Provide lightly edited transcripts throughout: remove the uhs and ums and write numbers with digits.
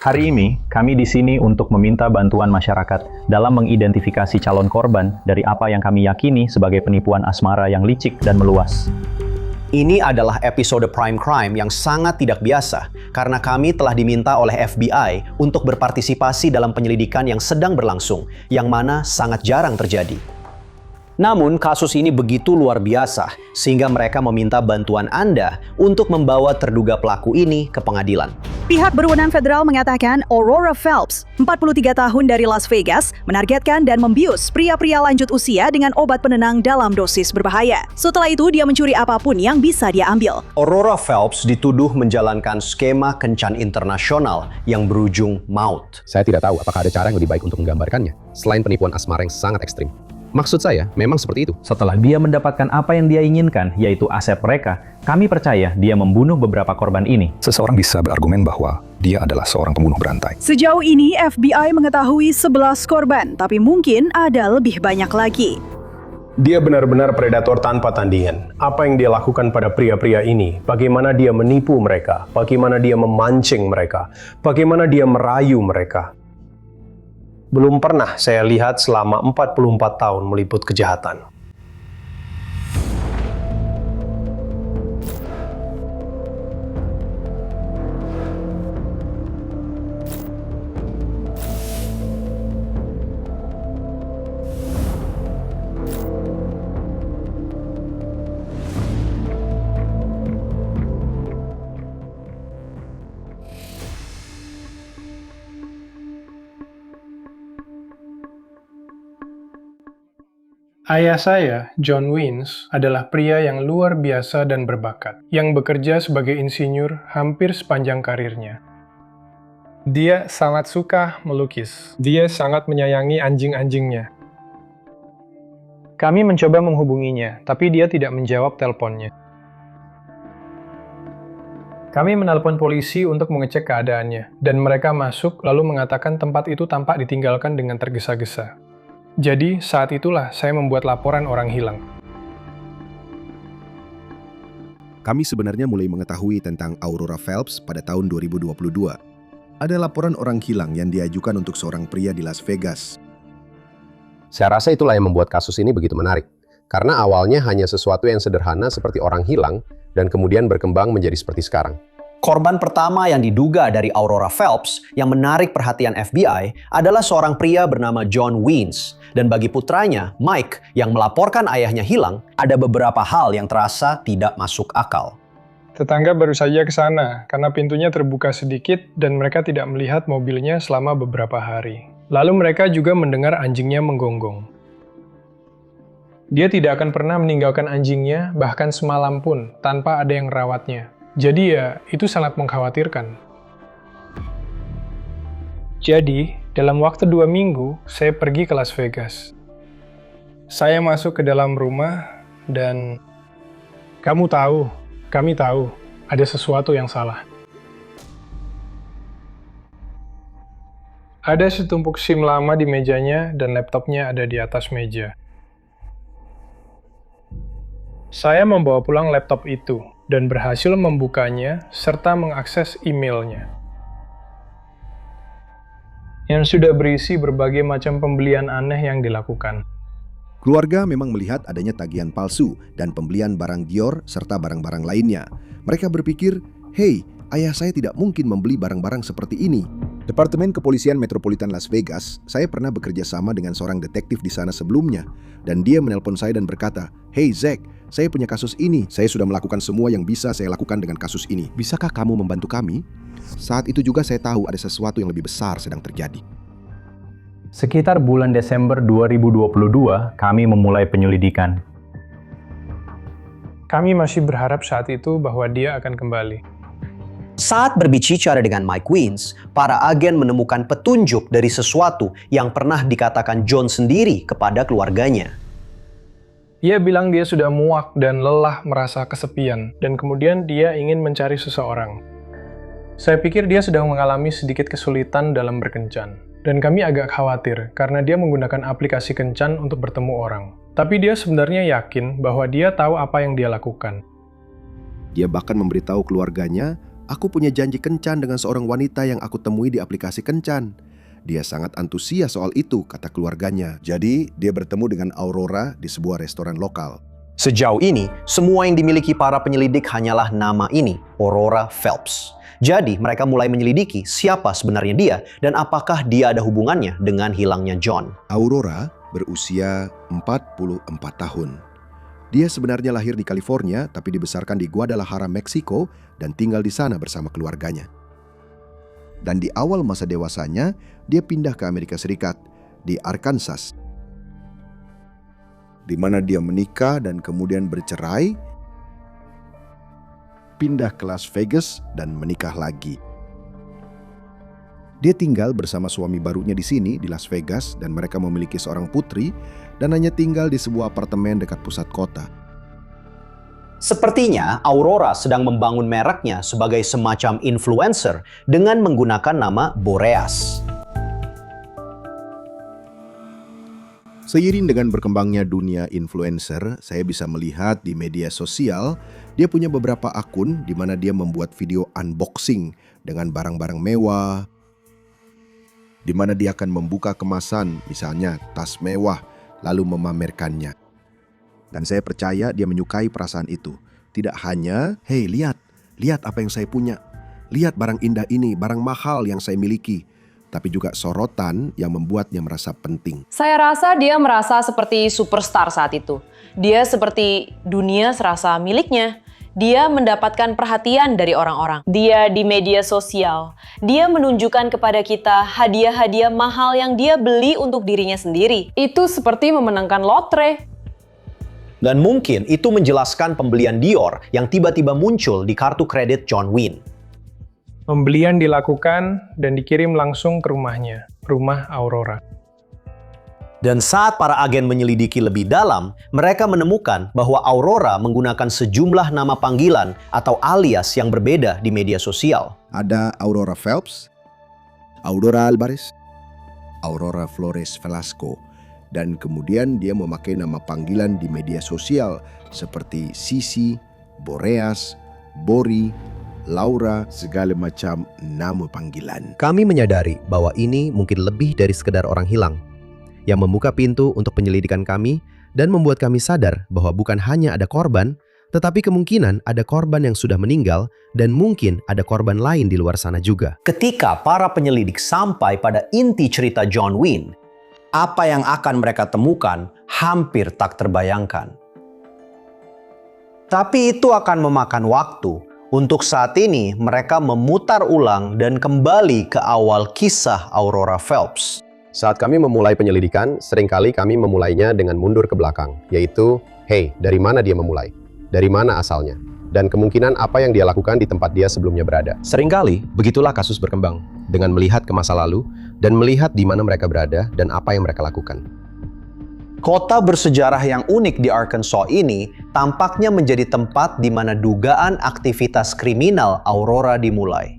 Hari ini, kami di sini untuk meminta bantuan masyarakat dalam mengidentifikasi calon korban dari apa yang kami yakini sebagai penipuan asmara yang licik dan meluas. Ini adalah episode Prime Crime yang sangat tidak biasa karena kami telah diminta oleh FBI untuk berpartisipasi dalam penyelidikan yang sedang berlangsung, yang mana sangat jarang terjadi. Namun, kasus ini begitu luar biasa sehingga mereka meminta bantuan Anda untuk membawa terduga pelaku ini ke pengadilan. Pihak berwenang federal mengatakan Aurora Phelps, 43 tahun dari Las Vegas, menargetkan dan membius pria-pria lanjut usia dengan obat penenang dalam dosis berbahaya. Setelah itu, dia mencuri apapun yang bisa dia ambil. Aurora Phelps dituduh menjalankan skema kencan internasional yang berujung maut. Saya tidak tahu apakah ada cara yang lebih baik untuk menggambarkannya, selain penipuan asmara yang sangat ekstrim. Maksud saya, memang seperti itu. Setelah dia mendapatkan apa yang dia inginkan, yaitu aset mereka, kami percaya dia membunuh beberapa korban ini. Seseorang bisa berargumen bahwa dia adalah seorang pembunuh berantai. Sejauh ini, FBI mengetahui 11 korban, tapi mungkin ada lebih banyak lagi. Dia benar-benar predator tanpa tandingan. Apa yang dia lakukan pada pria-pria ini, bagaimana dia menipu mereka, bagaimana dia memancing mereka, bagaimana dia merayu mereka. Belum pernah saya lihat selama 44 tahun meliput kejahatan. Ayah saya, John Wins, adalah pria yang luar biasa dan berbakat, yang bekerja sebagai insinyur hampir sepanjang karirnya. Dia sangat suka melukis. Dia sangat menyayangi anjing-anjingnya. Kami mencoba menghubunginya, tapi dia tidak menjawab teleponnya. Kami menelpon polisi untuk mengecek keadaannya, dan mereka masuk lalu mengatakan tempat itu tampak ditinggalkan dengan tergesa-gesa. Jadi, saat itulah saya membuat laporan orang hilang. Kami sebenarnya mulai mengetahui tentang Aurora Phelps pada tahun 2022. Ada laporan orang hilang yang diajukan untuk seorang pria di Las Vegas. Saya rasa itulah yang membuat kasus ini begitu menarik. Karena awalnya hanya sesuatu yang sederhana seperti orang hilang, dan kemudian berkembang menjadi seperti sekarang. Korban pertama yang diduga dari Aurora Phelps yang menarik perhatian FBI adalah seorang pria bernama John Wins. Dan bagi putranya, Mike, yang melaporkan ayahnya hilang, ada beberapa hal yang terasa tidak masuk akal. Tetangga baru saja ke sana karena pintunya terbuka sedikit dan mereka tidak melihat mobilnya selama beberapa hari. Lalu mereka juga mendengar anjingnya menggonggong. Dia tidak akan pernah meninggalkan anjingnya bahkan semalam pun tanpa ada yang merawatnya. Jadi ya, itu sangat mengkhawatirkan. Jadi, dalam waktu 2 minggu, saya pergi ke Las Vegas. Saya masuk ke dalam rumah dan kami tahu, ada sesuatu yang salah. Ada setumpuk SIM lama di mejanya dan laptopnya ada di atas meja. Saya membawa pulang laptop itu dan berhasil membukanya serta mengakses emailnya yang sudah berisi berbagai macam pembelian aneh yang dilakukan. Keluarga memang melihat adanya tagihan palsu dan pembelian barang Dior serta barang-barang lainnya. Mereka berpikir, "Hey, ayah saya tidak mungkin membeli barang-barang seperti ini." Departemen Kepolisian Metropolitan Las Vegas, saya pernah bekerja sama dengan seorang detektif di sana sebelumnya. Dan dia menelpon saya dan berkata, "Hey Zack, saya punya kasus ini. Saya sudah melakukan semua yang bisa saya lakukan dengan kasus ini. Bisakah kamu membantu kami?" Saat itu juga saya tahu ada sesuatu yang lebih besar sedang terjadi. Sekitar bulan Desember 2022, kami memulai penyelidikan. Kami masih berharap saat itu bahwa dia akan kembali. Saat berbicara dengan Mike Wins, para agen menemukan petunjuk dari sesuatu yang pernah dikatakan John sendiri kepada keluarganya. Ia bilang dia sudah muak dan lelah merasa kesepian, dan kemudian dia ingin mencari seseorang. Saya pikir dia sedang mengalami sedikit kesulitan dalam berkencan, dan kami agak khawatir karena dia menggunakan aplikasi kencan untuk bertemu orang. Tapi dia sebenarnya yakin bahwa dia tahu apa yang dia lakukan. Dia bahkan memberitahu keluarganya Aku punya janji kencan dengan seorang wanita yang aku temui di aplikasi kencan. Dia sangat antusias soal itu, kata keluarganya. Jadi, dia bertemu dengan Aurora di sebuah restoran lokal. Sejauh ini, semua yang dimiliki para penyelidik hanyalah nama ini, Aurora Phelps. Jadi, mereka mulai menyelidiki siapa sebenarnya dia dan apakah dia ada hubungannya dengan hilangnya John. Aurora berusia 44 tahun. Dia sebenarnya lahir di California, tapi dibesarkan di Guadalajara, Meksiko, dan tinggal di sana bersama keluarganya. Dan di awal masa dewasanya, dia pindah ke Amerika Serikat, di Arkansas, di mana dia menikah dan kemudian bercerai, pindah ke Las Vegas, dan menikah lagi. Dia tinggal bersama suami barunya di sini, di Las Vegas, dan mereka memiliki seorang putri dan hanya tinggal di sebuah apartemen dekat pusat kota. Sepertinya Aurora sedang membangun mereknya sebagai semacam influencer dengan menggunakan nama Boreas. Seiring dengan berkembangnya dunia influencer, saya bisa melihat di media sosial, dia punya beberapa akun di mana dia membuat video unboxing dengan barang-barang mewah, di mana dia akan membuka kemasan, misalnya tas mewah, lalu memamerkannya. Dan saya percaya dia menyukai perasaan itu. Tidak hanya, "Hei, lihat apa yang saya punya. Lihat barang indah ini, barang mahal yang saya miliki." Tapi juga sorotan yang membuatnya merasa penting. Saya rasa dia merasa seperti superstar saat itu. Dia seperti dunia serasa miliknya. Dia mendapatkan perhatian dari orang-orang. Dia di media sosial. Dia menunjukkan kepada kita hadiah-hadiah mahal yang dia beli untuk dirinya sendiri. Itu seperti memenangkan lotre. Dan mungkin itu menjelaskan pembelian Dior yang tiba-tiba muncul di kartu kredit John Wayne. Pembelian dilakukan dan dikirim langsung ke rumahnya, rumah Aurora. Dan saat para agen menyelidiki lebih dalam, mereka menemukan bahwa Aurora menggunakan sejumlah nama panggilan atau alias yang berbeda di media sosial. Ada Aurora Phelps, Aurora Alvarez, Aurora Flores Velasco, dan kemudian dia memakai nama panggilan di media sosial seperti Sisi, Boreas, Bori, Laura, segala macam nama panggilan. Kami menyadari bahwa ini mungkin lebih dari sekedar orang hilang, yang membuka pintu untuk penyelidikan kami dan membuat kami sadar bahwa bukan hanya ada korban, tetapi kemungkinan ada korban yang sudah meninggal dan mungkin ada korban lain di luar sana juga. Ketika para penyelidik sampai pada inti cerita John Wayne, apa yang akan mereka temukan hampir tak terbayangkan. Tapi itu akan memakan waktu. Untuk saat ini, mereka memutar ulang dan kembali ke awal kisah Aurora Phelps. Saat kami memulai penyelidikan, seringkali kami memulainya dengan mundur ke belakang, yaitu, hey, dari mana dia memulai? Dari mana asalnya? Dan kemungkinan apa yang dia lakukan di tempat dia sebelumnya berada. Seringkali, begitulah kasus berkembang, dengan melihat ke masa lalu, dan melihat di mana mereka berada dan apa yang mereka lakukan. Kota bersejarah yang unik di Arkansas ini tampaknya menjadi tempat di mana dugaan aktivitas kriminal Aurora dimulai.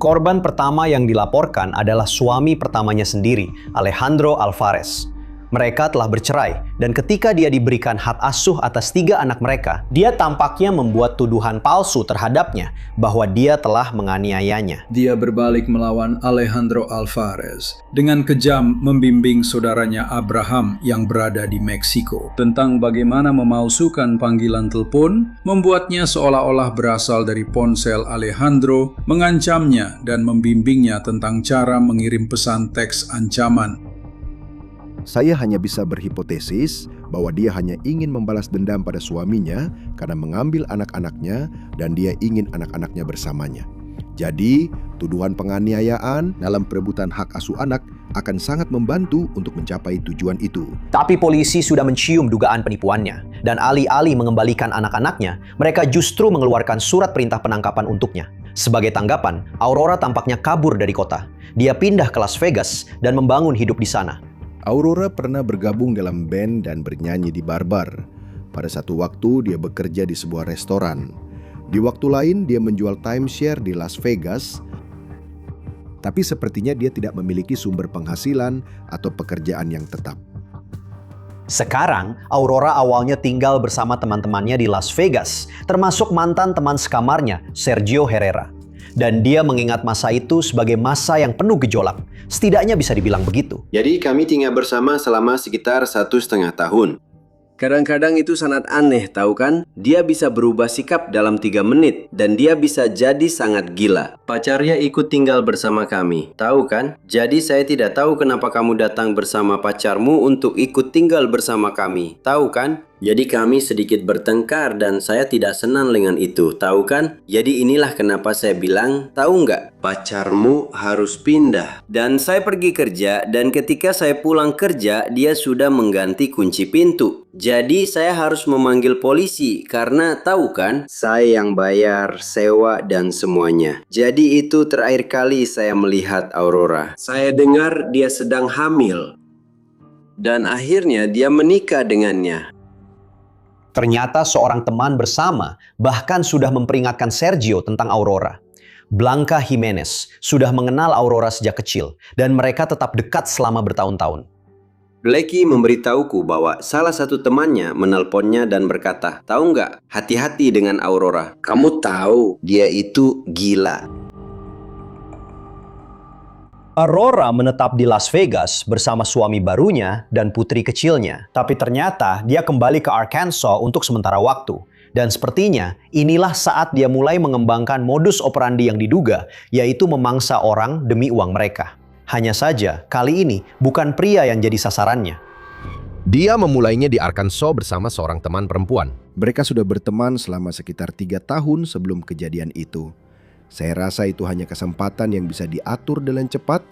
Korban pertama yang dilaporkan adalah suami pertamanya sendiri, Alejandro Alvarez. Mereka telah bercerai, dan ketika dia diberikan hak asuh atas 3 anak mereka, dia tampaknya membuat tuduhan palsu terhadapnya bahwa dia telah menganiayanya. Dia berbalik melawan Alejandro Alvarez dengan kejam membimbing saudaranya Abraham yang berada di Meksiko tentang bagaimana memalsukan panggilan telepon, membuatnya seolah-olah berasal dari ponsel Alejandro, mengancamnya dan membimbingnya tentang cara mengirim pesan teks ancaman. Saya hanya bisa berhipotesis bahwa dia hanya ingin membalas dendam pada suaminya karena mengambil anak-anaknya dan dia ingin anak-anaknya bersamanya. Jadi, tuduhan penganiayaan dalam perebutan hak asuh anak akan sangat membantu untuk mencapai tujuan itu. Tapi polisi sudah mencium dugaan penipuannya, dan alih-alih mengembalikan anak-anaknya, mereka justru mengeluarkan surat perintah penangkapan untuknya. Sebagai tanggapan, Aurora tampaknya kabur dari kota. Dia pindah ke Las Vegas dan membangun hidup di sana. Aurora pernah bergabung dalam band dan bernyanyi di bar-bar. Pada satu waktu dia bekerja di sebuah restoran. Di waktu lain dia menjual timeshare di Las Vegas. Tapi sepertinya dia tidak memiliki sumber penghasilan atau pekerjaan yang tetap. Sekarang, Aurora awalnya tinggal bersama teman-temannya di Las Vegas, termasuk mantan teman sekamarnya, Sergio Herrera. Dan dia mengingat masa itu sebagai masa yang penuh gejolak. Setidaknya bisa dibilang begitu. Jadi kami tinggal bersama selama sekitar 1,5 tahun. Kadang-kadang itu sangat aneh, tahu kan? Dia bisa berubah sikap dalam 3 menit, dan dia bisa jadi sangat gila. Pacarnya ikut tinggal bersama kami, tahu kan? Jadi saya tidak tahu kenapa kamu datang bersama pacarmu untuk ikut tinggal bersama kami, tahu kan? Jadi kami sedikit bertengkar dan saya tidak senang dengan itu, tahu kan? Jadi inilah kenapa saya bilang, tahu nggak? Pacarmu harus pindah. Dan saya pergi kerja dan ketika saya pulang kerja, dia sudah mengganti kunci pintu. Jadi saya harus memanggil polisi karena tahu kan? Saya yang bayar, sewa dan semuanya. Jadi itu terakhir kali saya melihat Aurora. Saya dengar dia sedang hamil. Dan akhirnya dia menikah dengannya. Ternyata seorang teman bersama bahkan sudah memperingatkan Sergio tentang Aurora. Blanca Jimenez sudah mengenal Aurora sejak kecil dan mereka tetap dekat selama bertahun-tahun. Blackie memberitahuku bahwa salah satu temannya menelponnya dan berkata, tahu nggak, hati-hati dengan Aurora. Kamu tahu, dia itu gila. Aurora menetap di Las Vegas bersama suami barunya dan putri kecilnya. Tapi ternyata dia kembali ke Arkansas untuk sementara waktu. Dan sepertinya inilah saat dia mulai mengembangkan modus operandi yang diduga, yaitu memangsa orang demi uang mereka. Hanya saja, kali ini bukan pria yang jadi sasarannya. Dia memulainya di Arkansas bersama seorang teman perempuan. Mereka sudah berteman selama sekitar 3 tahun sebelum kejadian itu. Saya rasa itu hanya kesempatan yang bisa diatur dengan cepat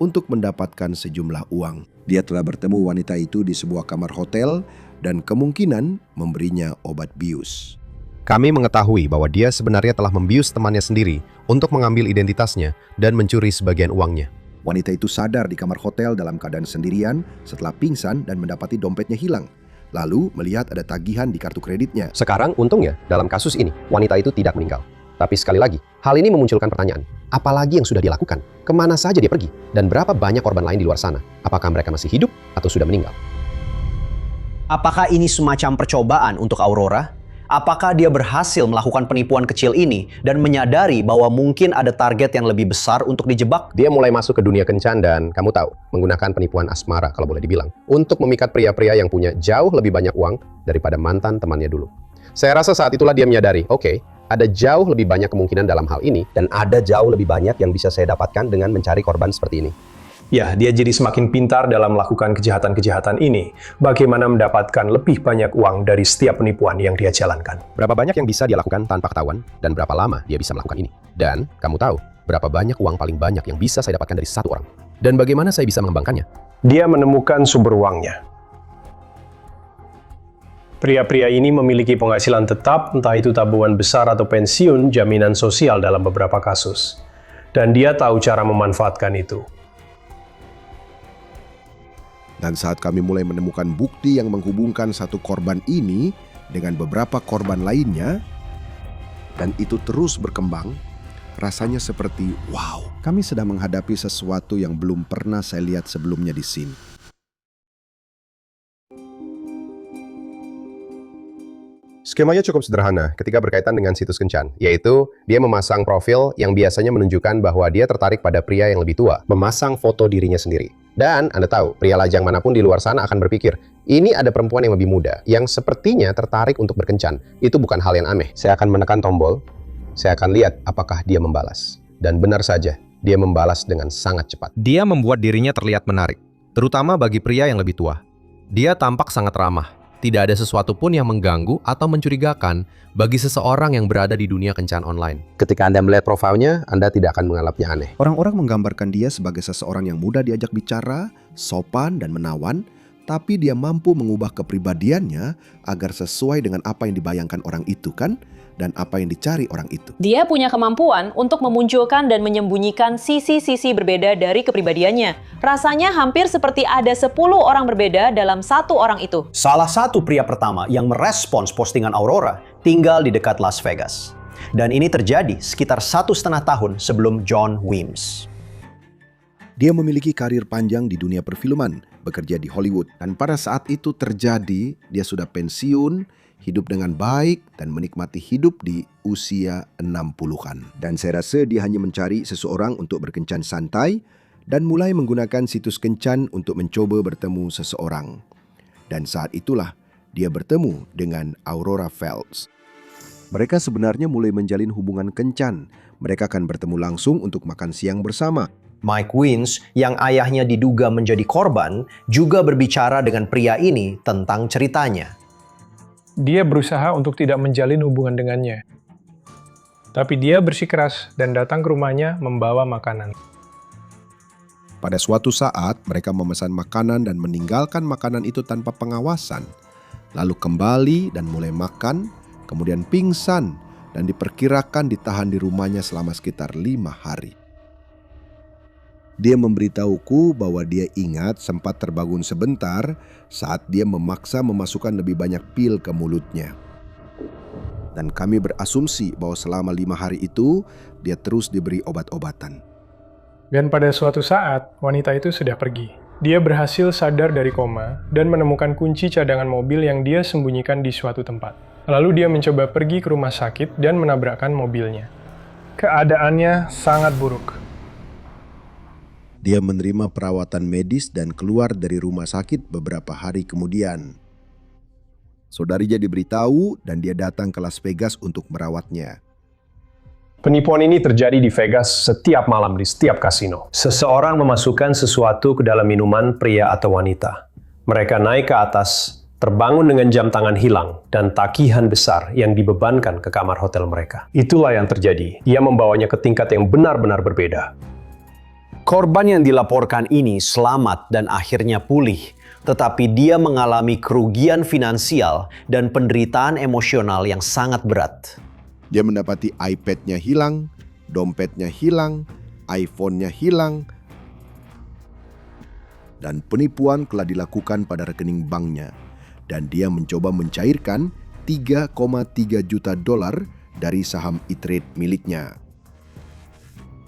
untuk mendapatkan sejumlah uang. Dia telah bertemu wanita itu di sebuah kamar hotel dan kemungkinan memberinya obat bius. Kami mengetahui bahwa dia sebenarnya telah membius temannya sendiri untuk mengambil identitasnya dan mencuri sebagian uangnya. Wanita itu sadar di kamar hotel dalam keadaan sendirian setelah pingsan dan mendapati dompetnya hilang. Lalu melihat ada tagihan di kartu kreditnya. Sekarang untungnya dalam kasus ini wanita itu tidak meninggal. Tapi sekali lagi, hal ini memunculkan pertanyaan. Apalagi yang sudah dilakukan? Kemana saja dia pergi? Dan berapa banyak korban lain di luar sana? Apakah mereka masih hidup atau sudah meninggal? Apakah ini semacam percobaan untuk Aurora? Apakah dia berhasil melakukan penipuan kecil ini dan menyadari bahwa mungkin ada target yang lebih besar untuk dijebak? Dia mulai masuk ke dunia kencan dan kamu tahu, menggunakan penipuan asmara kalau boleh dibilang, untuk memikat pria-pria yang punya jauh lebih banyak uang daripada mantan temannya dulu. Saya rasa saat itulah dia menyadari, oke, ada jauh lebih banyak kemungkinan dalam hal ini dan ada jauh lebih banyak yang bisa saya dapatkan dengan mencari korban seperti ini. Ya, dia jadi semakin pintar dalam melakukan kejahatan-kejahatan ini. Bagaimana mendapatkan lebih banyak uang dari setiap penipuan yang dia jalankan. Berapa banyak yang bisa dia lakukan tanpa ketahuan dan berapa lama dia bisa melakukan ini. Dan kamu tahu, berapa banyak uang paling banyak yang bisa saya dapatkan dari satu orang. Dan bagaimana saya bisa mengembangkannya? Dia menemukan sumber uangnya. Pria-pria ini memiliki penghasilan tetap, entah itu tabungan besar atau pensiun, jaminan sosial dalam beberapa kasus. Dan dia tahu cara memanfaatkan itu. Dan saat kami mulai menemukan bukti yang menghubungkan satu korban ini dengan beberapa korban lainnya, dan itu terus berkembang, rasanya seperti, wow, kami sedang menghadapi sesuatu yang belum pernah saya lihat sebelumnya di sini. Skemanya cukup sederhana ketika berkaitan dengan situs kencan, yaitu dia memasang profil yang biasanya menunjukkan bahwa dia tertarik pada pria yang lebih tua, memasang foto dirinya sendiri. Dan Anda tahu, pria lajang manapun di luar sana akan berpikir, ini ada perempuan yang lebih muda, yang sepertinya tertarik untuk berkencan. Itu bukan hal yang aneh. Saya akan menekan tombol, saya akan lihat apakah dia membalas. Dan benar saja, dia membalas dengan sangat cepat. Dia membuat dirinya terlihat menarik, terutama bagi pria yang lebih tua. Dia tampak sangat ramah. Tidak ada sesuatu pun yang mengganggu atau mencurigakan bagi seseorang yang berada di dunia kencan online. Ketika Anda melihat profilnya, Anda tidak akan menganggapnya aneh. Orang-orang menggambarkan dia sebagai seseorang yang mudah diajak bicara, sopan dan menawan, tapi dia mampu mengubah kepribadiannya agar sesuai dengan apa yang dibayangkan orang itu kan, dan apa yang dicari orang itu. Dia punya kemampuan untuk memunculkan dan menyembunyikan sisi-sisi berbeda dari kepribadiannya. Rasanya hampir seperti ada 10 orang berbeda dalam satu orang itu. Salah satu pria pertama yang merespons postingan Aurora tinggal di dekat Las Vegas. Dan ini terjadi sekitar 1,5 tahun sebelum John Wims. Dia memiliki karir panjang di dunia perfilman, bekerja di Hollywood. Dan pada saat itu terjadi, dia sudah pensiun, hidup dengan baik, dan menikmati hidup di usia 60-an. Dan saya rasa dia hanya mencari seseorang untuk berkencan santai dan mulai menggunakan situs kencan untuk mencoba bertemu seseorang. Dan saat itulah dia bertemu dengan Aurora Phelps. Mereka sebenarnya mulai menjalin hubungan kencan. Mereka akan bertemu langsung untuk makan siang bersama. Mike Wins, yang ayahnya diduga menjadi korban, juga berbicara dengan pria ini tentang ceritanya. Dia berusaha untuk tidak menjalin hubungan dengannya. Tapi dia bersikeras dan datang ke rumahnya membawa makanan. Pada suatu saat, mereka memesan makanan dan meninggalkan makanan itu tanpa pengawasan. Lalu kembali dan mulai makan, kemudian pingsan, dan diperkirakan ditahan di rumahnya selama sekitar 5 hari. Dia memberitahuku bahwa dia ingat sempat terbangun sebentar saat dia memaksa memasukkan lebih banyak pil ke mulutnya. Dan kami berasumsi bahwa selama 5 hari itu, dia terus diberi obat-obatan. Dan pada suatu saat, wanita itu sudah pergi. Dia berhasil sadar dari koma dan menemukan kunci cadangan mobil yang dia sembunyikan di suatu tempat. Lalu dia mencoba pergi ke rumah sakit dan menabrakkan mobilnya. Keadaannya sangat buruk. Dia menerima perawatan medis dan keluar dari rumah sakit beberapa hari kemudian. Saudarinya diberitahu dan dia datang ke Las Vegas untuk merawatnya. Penipuan ini terjadi di Vegas setiap malam di setiap kasino. Seseorang memasukkan sesuatu ke dalam minuman pria atau wanita. Mereka naik ke atas, terbangun dengan jam tangan hilang, dan tagihan besar yang dibebankan ke kamar hotel mereka. Itulah yang terjadi. Ia membawanya ke tingkat yang benar-benar berbeda. Korban yang dilaporkan ini selamat dan akhirnya pulih, tetapi dia mengalami kerugian finansial dan penderitaan emosional yang sangat berat. Dia mendapati iPad-nya hilang, dompetnya hilang, iPhone-nya hilang, dan penipuan telah dilakukan pada rekening banknya. Dan dia mencoba mencairkan $3,3 juta dari saham E-Trade miliknya.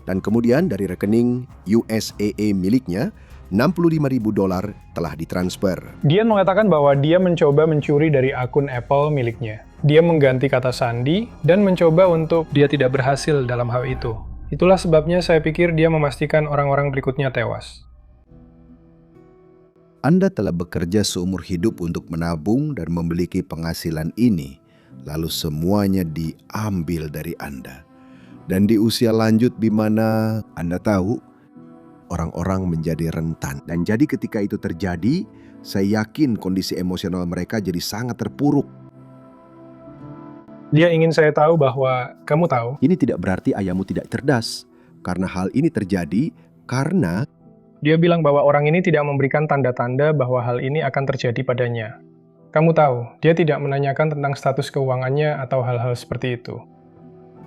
Dan kemudian dari rekening USAA miliknya, $65.000 telah ditransfer. Dian mengatakan bahwa dia mencoba mencuri dari akun Apple miliknya. Dia mengganti kata sandi dan mencoba untuk dia tidak berhasil dalam hal itu. Itulah sebabnya saya pikir dia memastikan orang-orang berikutnya tewas. Anda telah bekerja seumur hidup untuk menabung dan memiliki penghasilan ini, lalu semuanya diambil dari Anda. Dan di usia lanjut di mana Anda tahu, orang-orang menjadi rentan. Dan jadi ketika itu terjadi, saya yakin kondisi emosional mereka jadi sangat terpuruk. Dia ingin saya tahu bahwa kamu tahu. Ini tidak berarti ayahmu tidak cerdas, karena hal ini terjadi karena dia bilang bahwa orang ini tidak memberikan tanda-tanda bahwa hal ini akan terjadi padanya. Kamu tahu, dia tidak menanyakan tentang status keuangannya atau hal-hal seperti itu.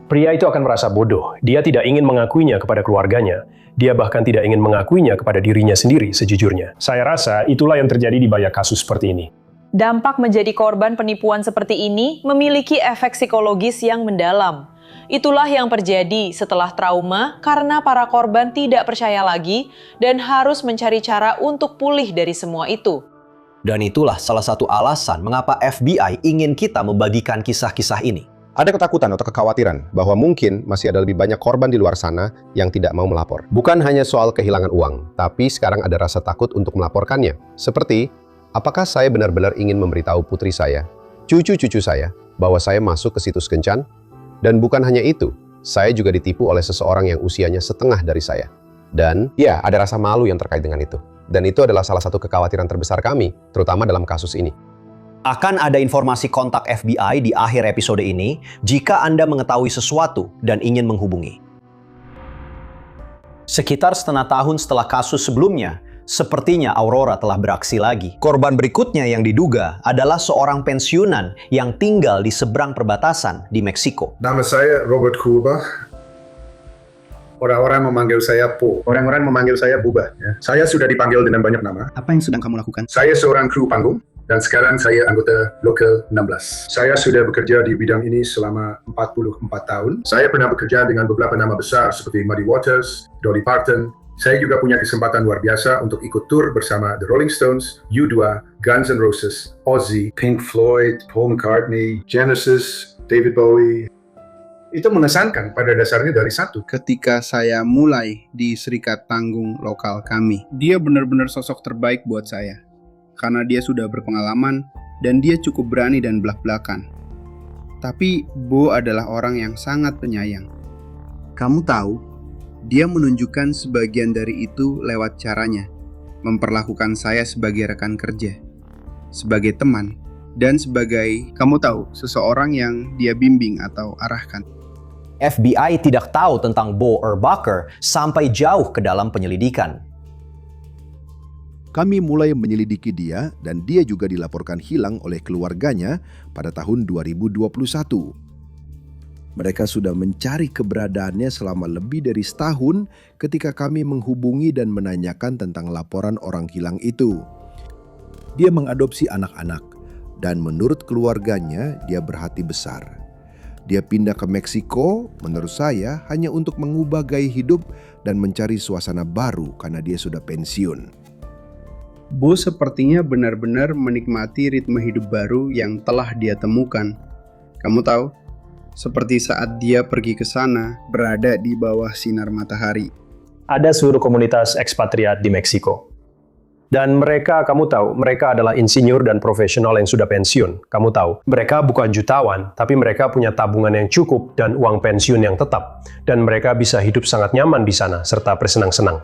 Pria itu akan merasa bodoh. Dia tidak ingin mengakuinya kepada keluarganya. Dia bahkan tidak ingin mengakuinya kepada dirinya sendiri sejujurnya. Saya rasa itulah yang terjadi di banyak kasus seperti ini. Dampak menjadi korban penipuan seperti ini memiliki efek psikologis yang mendalam. Itulah yang terjadi setelah trauma karena para korban tidak percaya lagi dan harus mencari cara untuk pulih dari semua itu. Dan itulah salah satu alasan mengapa FBI ingin kita membagikan kisah-kisah ini. Ada ketakutan atau kekhawatiran bahwa mungkin masih ada lebih banyak korban di luar sana yang tidak mau melapor. Bukan hanya soal kehilangan uang, tapi sekarang ada rasa takut untuk melaporkannya. Seperti, apakah saya benar-benar ingin memberitahu putri saya, cucu-cucu saya, bahwa saya masuk ke situs kencan? Dan bukan hanya itu, saya juga ditipu oleh seseorang yang usianya setengah dari saya. Dan ya, ada rasa malu yang terkait dengan itu. Dan itu adalah salah satu kekhawatiran terbesar kami, terutama dalam kasus ini. Akan ada informasi kontak FBI di akhir episode ini jika Anda mengetahui sesuatu dan ingin menghubungi. Sekitar setengah tahun setelah kasus sebelumnya, sepertinya Aurora telah beraksi lagi. Korban berikutnya yang diduga adalah seorang pensiunan yang tinggal di seberang perbatasan di Meksiko. Nama saya Robert Kuba. Orang-orang memanggil saya Po. Orang-orang memanggil saya Buba. Ya. Saya sudah dipanggil dengan banyak nama. Apa yang sedang kamu lakukan? Saya seorang kru panggung. Dan sekarang saya anggota Local 16. Saya sudah bekerja di bidang ini selama 44 tahun. Saya pernah bekerja dengan beberapa nama besar seperti Muddy Waters, Dolly Parton, Saya juga punya kesempatan luar biasa untuk ikut tur bersama The Rolling Stones, U2, Guns N' Roses, Ozzy, Pink Floyd, Paul McCartney, Genesis, David Bowie. Itu mengesankan pada dasarnya dari satu. Ketika saya mulai di Serikat Tanggung lokal kami, dia benar-benar sosok terbaik buat saya. Karena dia sudah berpengalaman dan dia cukup berani dan belak-belakan. Tapi Bo adalah orang yang sangat penyayang. Kamu tahu, dia menunjukkan sebagian dari itu lewat caranya, memperlakukan saya sebagai rekan kerja, sebagai teman, dan sebagai, kamu tahu, seseorang yang dia bimbing atau arahkan. FBI tidak tahu tentang Bo Urbacher sampai jauh ke dalam penyelidikan. Kami mulai menyelidiki dia dan dia juga dilaporkan hilang oleh keluarganya pada tahun 2021. Mereka sudah mencari keberadaannya selama lebih dari setahun ketika kami menghubungi dan menanyakan tentang laporan orang hilang itu. Dia mengadopsi anak-anak dan menurut keluarganya dia berhati besar. Dia pindah ke Meksiko, menurut saya, hanya untuk mengubah gaya hidup dan mencari suasana baru karena dia sudah pensiun. Bo sepertinya benar-benar menikmati ritme hidup baru yang telah dia temukan. Kamu tahu, seperti saat dia pergi ke sana, berada di bawah sinar matahari. Ada seluruh komunitas ekspatriat di Meksiko. Dan mereka, kamu tahu, mereka adalah insinyur dan profesional yang sudah pensiun. Kamu tahu, mereka bukan jutawan, tapi mereka punya tabungan yang cukup dan uang pensiun yang tetap. Dan mereka bisa hidup sangat nyaman di sana, serta bersenang-senang.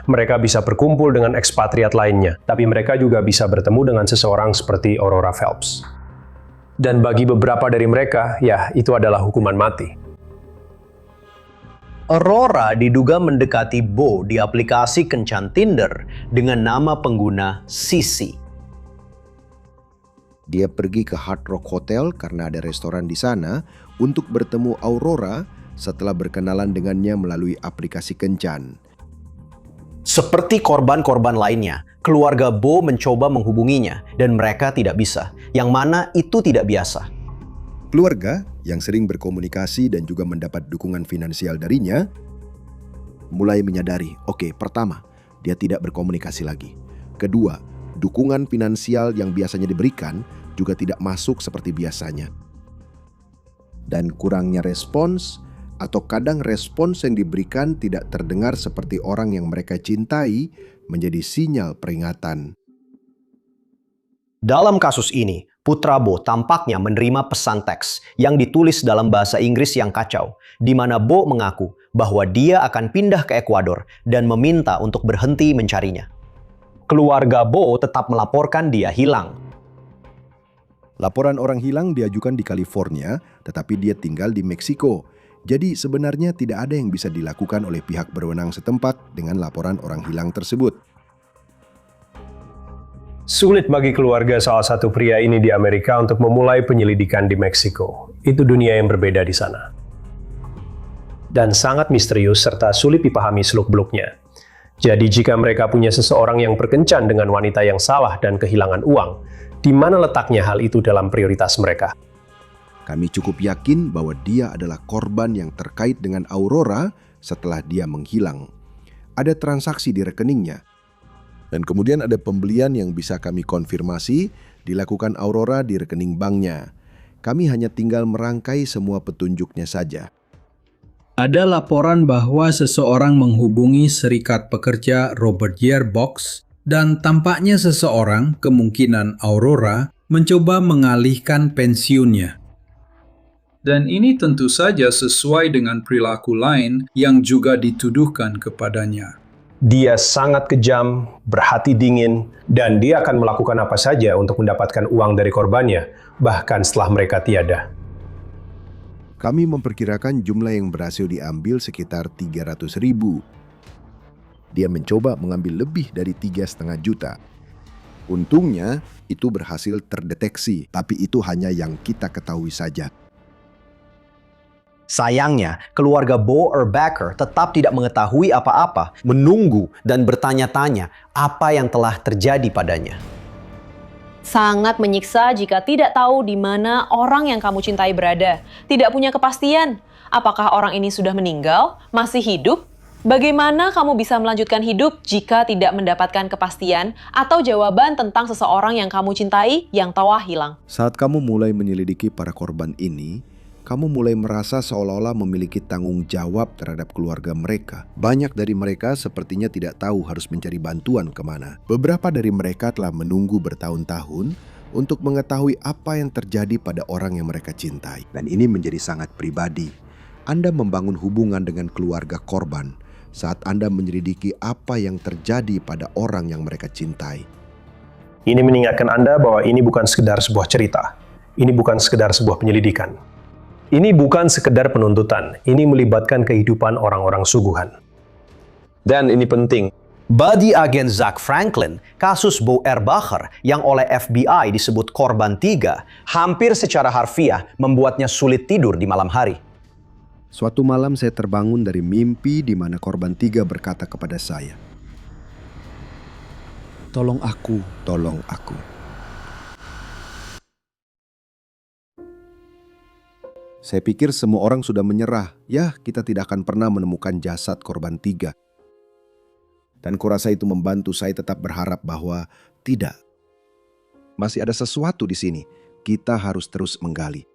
Mereka bisa berkumpul dengan ekspatriat lainnya, tapi mereka juga bisa bertemu dengan seseorang seperti Aurora Phelps. Dan bagi beberapa dari mereka, ya, itu adalah hukuman mati. Aurora diduga mendekati Bo di aplikasi kencan Tinder dengan nama pengguna Sisi. Dia pergi ke Hard Rock Hotel karena ada restoran di sana untuk bertemu Aurora setelah berkenalan dengannya melalui aplikasi kencan. Seperti korban-korban lainnya, keluarga Bo mencoba menghubunginya dan mereka tidak bisa, yang mana itu tidak biasa. Keluarga yang sering berkomunikasi dan juga mendapat dukungan finansial darinya mulai menyadari, oke, pertama, dia tidak berkomunikasi lagi. Kedua, dukungan finansial yang biasanya diberikan juga tidak masuk seperti biasanya. Dan kurangnya respons atau kadang respons yang diberikan tidak terdengar seperti orang yang mereka cintai menjadi sinyal peringatan. Dalam kasus ini, putra Bo tampaknya menerima pesan teks yang ditulis dalam bahasa Inggris yang kacau, di mana Bo mengaku bahwa dia akan pindah ke Ekuador dan meminta untuk berhenti mencarinya. Keluarga Bo tetap melaporkan dia hilang. Laporan orang hilang diajukan di California, tetapi dia tinggal di Meksiko. Jadi sebenarnya tidak ada yang bisa dilakukan oleh pihak berwenang setempat dengan laporan orang hilang tersebut. Sulit bagi keluarga salah satu pria ini di Amerika untuk memulai penyelidikan di Meksiko. Itu dunia yang berbeda di sana. Dan sangat misterius serta sulit dipahami seluk-beluknya. Jadi jika mereka punya seseorang yang berkencan dengan wanita yang salah dan kehilangan uang, di mana letaknya hal itu dalam prioritas mereka? Kami cukup yakin bahwa dia adalah korban yang terkait dengan Aurora setelah dia menghilang. Ada transaksi di rekeningnya. Dan kemudian ada pembelian yang bisa kami konfirmasi dilakukan Aurora di rekening banknya. Kami hanya tinggal merangkai semua petunjuknya saja. Ada laporan bahwa seseorang menghubungi Serikat Pekerja Robert Yearbox dan tampaknya seseorang, kemungkinan Aurora, mencoba mengalihkan pensiunnya. Dan ini tentu saja sesuai dengan perilaku lain yang juga dituduhkan kepadanya. Dia sangat kejam, berhati dingin, dan dia akan melakukan apa saja untuk mendapatkan uang dari korbannya, bahkan setelah mereka tiada. Kami memperkirakan jumlah yang berhasil diambil sekitar 300.000. Dia mencoba mengambil lebih dari 3,5 juta. Untungnya, itu berhasil terdeteksi, tapi itu hanya yang kita ketahui saja. Sayangnya, keluarga Bo Urbacher tetap tidak mengetahui apa-apa, menunggu dan bertanya-tanya apa yang telah terjadi padanya. Sangat menyiksa jika tidak tahu di mana orang yang kamu cintai berada. Tidak punya kepastian, apakah orang ini sudah meninggal, masih hidup, Bagaimana kamu bisa melanjutkan hidup jika tidak mendapatkan kepastian atau jawaban tentang seseorang yang kamu cintai yang telah hilang? Saat kamu mulai menyelidiki para korban ini, kamu mulai merasa seolah-olah memiliki tanggung jawab terhadap keluarga mereka. Banyak dari mereka sepertinya tidak tahu harus mencari bantuan kemana. Beberapa dari mereka telah menunggu bertahun-tahun untuk mengetahui apa yang terjadi pada orang yang mereka cintai. Dan ini menjadi sangat pribadi. Anda membangun hubungan dengan keluarga korban saat Anda menyelidiki apa yang terjadi pada orang yang mereka cintai. Ini mengingatkan Anda bahwa ini bukan sekedar sebuah cerita. Ini bukan sekedar sebuah penyelidikan. Ini bukan sekedar penuntutan. Ini melibatkan kehidupan orang-orang sungguhan. Dan ini penting. Bagi agen Zach Franklin, kasus Bo Erbacher yang oleh FBI disebut korban 3 hampir secara harfiah membuatnya sulit tidur di malam hari. Suatu malam saya terbangun dari mimpi di mana korban 3 berkata kepada saya, "Tolong aku, tolong aku." Saya pikir semua orang sudah menyerah. Ya, kita tidak akan pernah menemukan jasad korban 3. Dan kurasa itu membantu saya tetap berharap bahwa tidak. Masih ada sesuatu di sini. Kita harus terus menggali.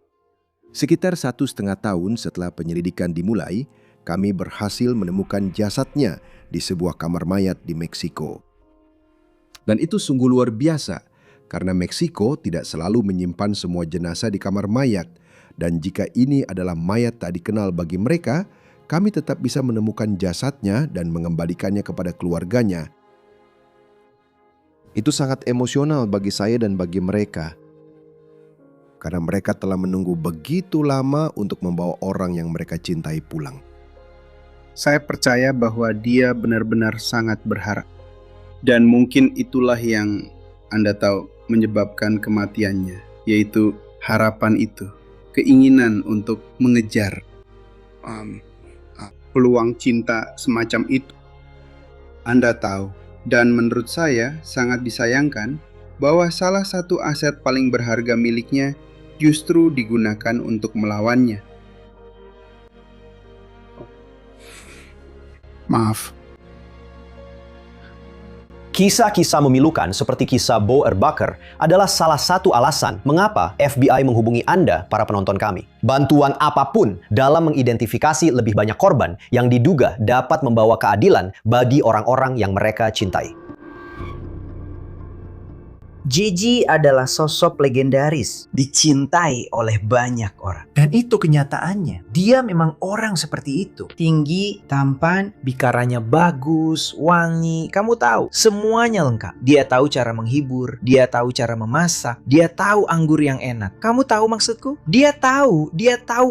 Sekitar 1,5 tahun setelah penyelidikan dimulai, kami berhasil menemukan jasadnya di sebuah kamar mayat di Meksiko. Dan itu sungguh luar biasa, karena Meksiko tidak selalu menyimpan semua jenazah di kamar mayat. Dan jika ini adalah mayat tak dikenal bagi mereka, kami tetap bisa menemukan jasadnya dan mengembalikannya kepada keluarganya. Itu sangat emosional bagi saya dan bagi mereka. Karena mereka telah menunggu begitu lama untuk membawa orang yang mereka cintai pulang. Saya percaya bahwa dia benar-benar sangat berharap. Dan mungkin itulah yang Anda tahu menyebabkan kematiannya, yaitu harapan itu, keinginan untuk mengejar peluang cinta semacam itu. Anda tahu, dan menurut saya sangat disayangkan bahwa salah satu aset paling berharga miliknya justru digunakan untuk melawannya. Maaf. Kisah-kisah memilukan seperti kisah Bo Erbacher adalah salah satu alasan mengapa FBI menghubungi Anda, para penonton kami. Bantuan apapun dalam mengidentifikasi lebih banyak korban yang diduga dapat membawa keadilan bagi orang-orang yang mereka cintai. Gigi adalah sosok legendaris, dicintai oleh banyak orang. Dan itu kenyataannya. Dia memang orang seperti itu. Tinggi, tampan, bicaranya bagus, wangi. Kamu tahu, semuanya lengkap. Dia tahu cara menghibur, dia tahu cara memasak, dia tahu anggur yang enak. Kamu tahu maksudku? Dia tahu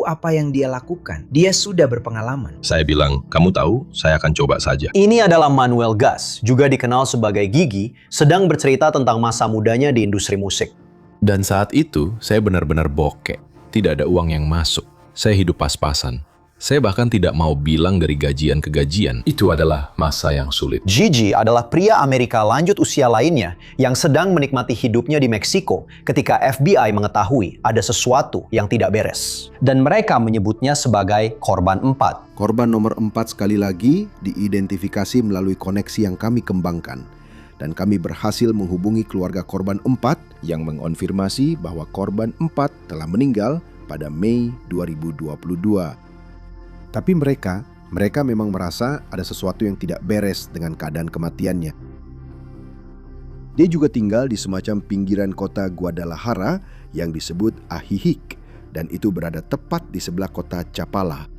apa yang dia lakukan. Dia sudah berpengalaman. Saya bilang, kamu tahu, saya akan coba saja. Ini adalah Manuel Gas, juga dikenal sebagai Gigi, sedang bercerita tentang masa mudanya di industri musik. Dan saat itu, saya benar-benar bokek. Tidak ada uang yang masuk. Saya hidup pas-pasan. Saya bahkan tidak mau bilang dari gajian ke gajian. Itu adalah masa yang sulit. Gigi adalah pria Amerika lanjut usia lainnya yang sedang menikmati hidupnya di Meksiko ketika FBI mengetahui ada sesuatu yang tidak beres. Dan mereka menyebutnya sebagai korban 4. Korban nomor 4 sekali lagi diidentifikasi melalui koneksi yang kami kembangkan. Dan kami berhasil menghubungi keluarga korban 4 yang mengonfirmasi bahwa korban 4 telah meninggal pada Mei 2022. Tapi mereka memang merasa ada sesuatu yang tidak beres dengan keadaan kematiannya. Dia juga tinggal di semacam pinggiran kota Guadalajara yang disebut Ajijic, dan itu berada tepat di sebelah kota Chapala.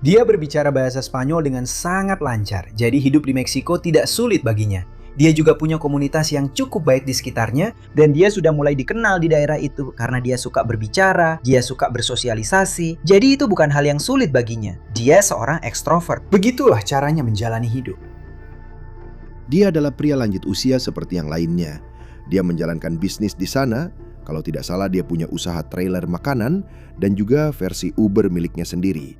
Dia berbicara bahasa Spanyol dengan sangat lancar, jadi hidup di Meksiko tidak sulit baginya. Dia juga punya komunitas yang cukup baik di sekitarnya, dan dia sudah mulai dikenal di daerah itu karena dia suka berbicara, dia suka bersosialisasi. Jadi itu bukan hal yang sulit baginya. Dia seorang ekstrovert. Begitulah caranya menjalani hidup. Dia adalah pria lanjut usia seperti yang lainnya. Dia menjalankan bisnis di sana. Kalau tidak salah dia punya usaha trailer makanan dan juga versi Uber miliknya sendiri.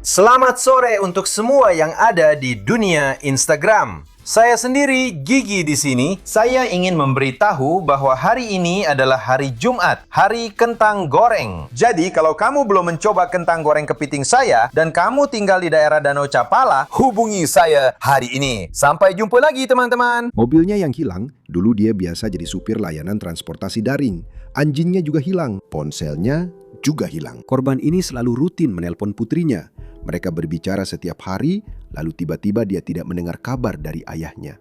Selamat sore untuk semua yang ada di dunia Instagram. Saya sendiri, Gigi di sini. Saya ingin memberitahu bahwa hari ini adalah hari Jumat, hari kentang goreng. Jadi, kalau kamu belum mencoba kentang goreng kepiting saya dan kamu tinggal di daerah Danau Capala, hubungi saya hari ini. Sampai jumpa lagi, teman-teman. Mobilnya yang hilang, dulu dia biasa jadi supir layanan transportasi daring. Anjingnya juga hilang, ponselnya juga hilang. Korban ini selalu rutin menelpon putrinya. Mereka berbicara setiap hari, lalu tiba-tiba dia tidak mendengar kabar dari ayahnya.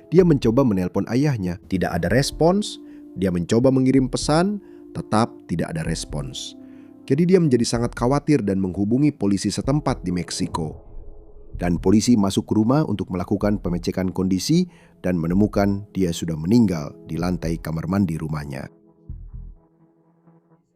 Dia mencoba menelpon ayahnya, tidak ada respons. Dia mencoba mengirim pesan, tetap tidak ada respons. Jadi dia menjadi sangat khawatir dan menghubungi polisi setempat di Meksiko. Dan polisi masuk ke rumah untuk melakukan pengecekan kondisi dan menemukan dia sudah meninggal di lantai kamar mandi rumahnya.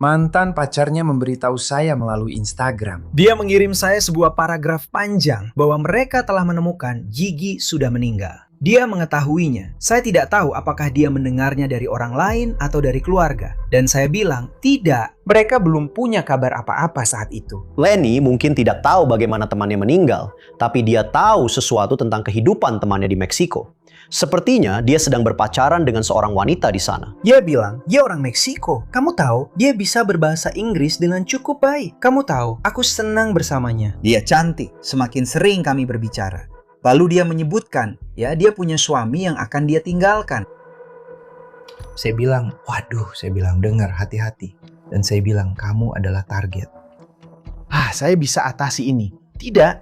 Mantan pacarnya memberitahu saya melalui Instagram. Dia mengirim saya sebuah paragraf panjang bahwa mereka telah menemukan Gigi sudah meninggal. Dia mengetahuinya. Saya tidak tahu apakah dia mendengarnya dari orang lain atau dari keluarga. Dan saya bilang, tidak. Mereka belum punya kabar apa-apa saat itu. Lenny mungkin tidak tahu bagaimana temannya meninggal, tapi dia tahu sesuatu tentang kehidupan temannya di Meksiko. Sepertinya dia sedang berpacaran dengan seorang wanita di sana. Dia bilang, dia orang Meksiko. Kamu tahu, dia bisa berbahasa Inggris dengan cukup baik. Kamu tahu, aku senang bersamanya. Dia cantik, semakin sering kami berbicara. Lalu dia menyebutkan, ya dia punya suami yang akan dia tinggalkan. Saya bilang, waduh, saya bilang dengar hati-hati. Dan saya bilang, kamu adalah target. Saya bisa atasi ini. Tidak.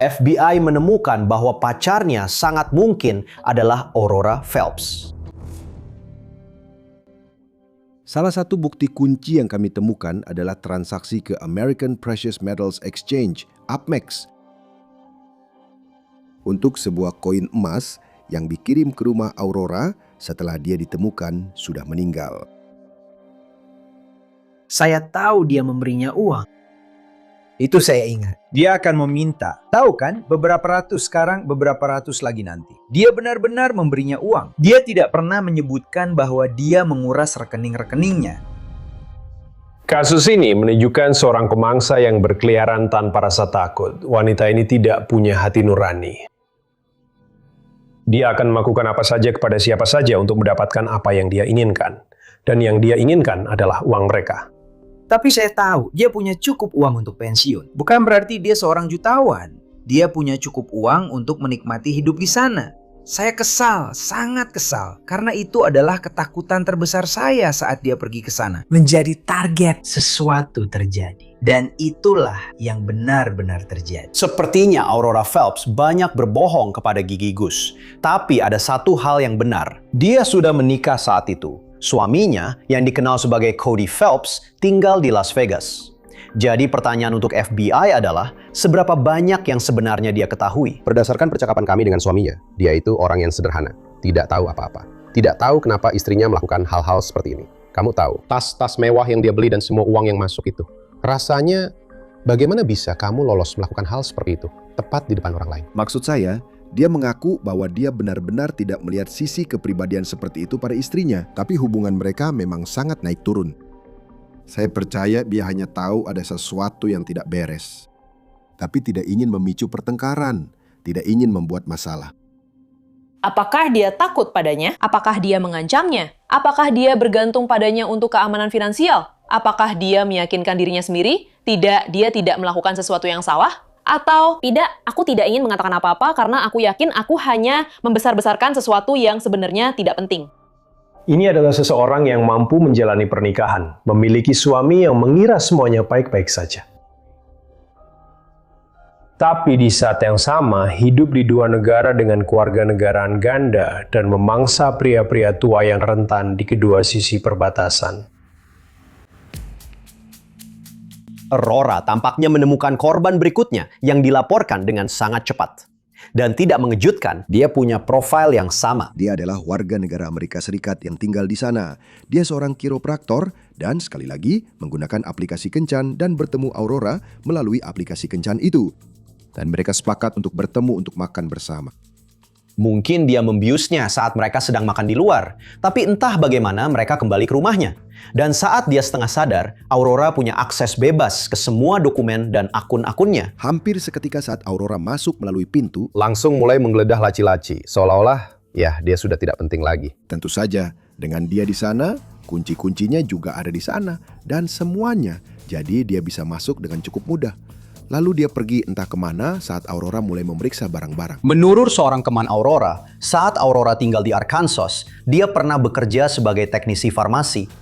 FBI menemukan bahwa pacarnya sangat mungkin adalah Aurora Phelps. Salah satu bukti kunci yang kami temukan adalah transaksi ke American Precious Metals Exchange, APMEX, untuk sebuah koin emas yang dikirim ke rumah Aurora setelah dia ditemukan sudah meninggal. Saya tahu dia memberinya uang. Itu saya ingat. Dia akan meminta. Tahu kan, beberapa ratus sekarang, beberapa ratus lagi nanti. Dia benar-benar memberinya uang. Dia tidak pernah menyebutkan bahwa dia menguras rekening-rekeningnya. Kasus ini menunjukkan seorang pemangsa yang berkeliaran tanpa rasa takut. Wanita ini tidak punya hati nurani. Dia akan melakukan apa saja kepada siapa saja untuk mendapatkan apa yang dia inginkan. Dan yang dia inginkan adalah uang mereka. Tapi saya tahu dia punya cukup uang untuk pensiun. Bukan berarti dia seorang jutawan. Dia punya cukup uang untuk menikmati hidup di sana. Saya kesal, sangat kesal. Karena itu adalah ketakutan terbesar saya saat dia pergi ke sana. Menjadi target sesuatu terjadi. Dan itulah yang benar-benar terjadi. Sepertinya Aurora Phelps banyak berbohong kepada Gigi Gus. Tapi ada satu hal yang benar. Dia sudah menikah saat itu. Suaminya, yang dikenal sebagai Cody Phelps, tinggal di Las Vegas. Jadi pertanyaan untuk FBI adalah, seberapa banyak yang sebenarnya dia ketahui? Berdasarkan percakapan kami dengan suaminya, dia itu orang yang sederhana, tidak tahu apa-apa. Tidak tahu kenapa istrinya melakukan hal-hal seperti ini. Kamu tahu, tas-tas mewah yang dia beli dan semua uang yang masuk itu. Rasanya, bagaimana bisa kamu lolos melakukan hal seperti itu, tepat di depan orang lain? Maksud saya, dia mengaku bahwa dia benar-benar tidak melihat sisi kepribadian seperti itu pada istrinya, tapi hubungan mereka memang sangat naik turun. Saya percaya dia hanya tahu ada sesuatu yang tidak beres, tapi tidak ingin memicu pertengkaran, tidak ingin membuat masalah. Apakah dia takut padanya? Apakah dia mengancamnya? Apakah dia bergantung padanya untuk keamanan finansial? Apakah dia meyakinkan dirinya sendiri? Tidak, dia tidak melakukan sesuatu yang salah? Atau tidak, aku tidak ingin mengatakan apa-apa karena aku yakin aku hanya membesar-besarkan sesuatu yang sebenarnya tidak penting. Ini adalah seseorang yang mampu menjalani pernikahan, memiliki suami yang mengira semuanya baik-baik saja. Tapi di saat yang sama, hidup di dua negara dengan kewarganegaraan ganda dan memangsa pria-pria tua yang rentan di kedua sisi perbatasan. Aurora tampaknya menemukan korban berikutnya yang dilaporkan dengan sangat cepat. Dan tidak mengejutkan, dia punya profil yang sama. Dia adalah warga negara Amerika Serikat yang tinggal di sana. Dia seorang kiropraktor dan sekali lagi menggunakan aplikasi kencan dan bertemu Aurora melalui aplikasi kencan itu. Dan mereka sepakat untuk bertemu untuk makan bersama. Mungkin dia membiusnya saat mereka sedang makan di luar, tapi entah bagaimana mereka kembali ke rumahnya. Dan saat dia setengah sadar, Aurora punya akses bebas ke semua dokumen dan akun-akunnya. Hampir seketika saat Aurora masuk melalui pintu, langsung mulai menggeledah laci-laci, seolah-olah ya dia sudah tidak penting lagi. Tentu saja, dengan dia di sana, kunci-kuncinya juga ada di sana, dan semuanya, jadi dia bisa masuk dengan cukup mudah. Lalu dia pergi entah kemana saat Aurora mulai memeriksa barang-barang. Menurut seorang teman Aurora, saat Aurora tinggal di Arkansas, dia pernah bekerja sebagai teknisi farmasi.